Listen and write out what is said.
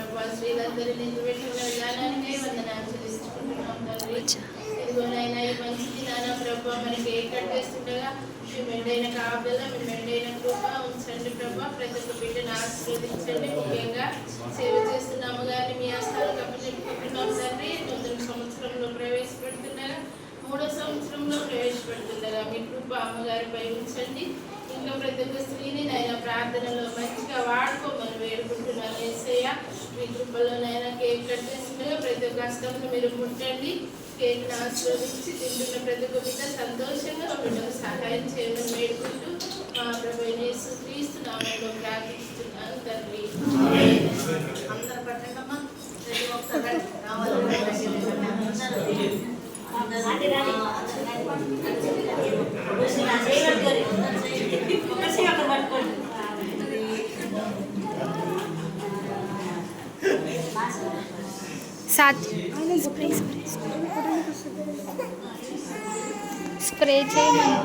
ప్రభా స్త్రీలందరినీ నిలబెట్టుకున్న విధానానికై వందనాలు చెల్లించుకుంటున్నాం తండ్రి. ఇదిగోనైనా ఈ మంచి దినాన ప్రభా మనకి ఏ కట్టేస్తుండగా మీ మెండైన కాపుదల మీ మెండైన కృప ఉంచండి ప్రభా. ప్రతి ఒక్క బిడ్డను ఆశీర్వదించండి. ముఖ్యంగా సేవ చేస్తున్నాము కానీ మీ హస్తాలకు అప్పచెప్పుకుంటున్నాం తండ్రి. నూతన సంవత్సరంలో ప్రవేశపెడుతుండగా 3వ సంవత్సరంలో ప్రవేశపెడుతుండగా మీ కృప అమ్మగారిపై ఉంచండి. ఇంకా ప్రతి ఒక్క స్త్రీని నైనా ప్రార్థనలో మంచిగా వాడుకోమని వేడుకుంటున్నాను యేసయ్య. మీ కృపలోనైనా కేక్ కట్ చేస్తుండగా ప్రతి ఒక్క హస్తంను మీరు ముట్టండి. కేక్ను ఆశీర్వదించి తింటున్న ప్రతి ఒక్క బిడ్డ సంతోషంగా బిడ్డకు సహాయం చేయమని వేడుకుంటూ మా ప్రభువైన యేసుక్రీస్తు నామములో ప్రార్థిస్తున్నాను తండ్రి. అందరూ పట్టకమ్మా ప్రతి ఒక్కరు స్ప్రే చేయమని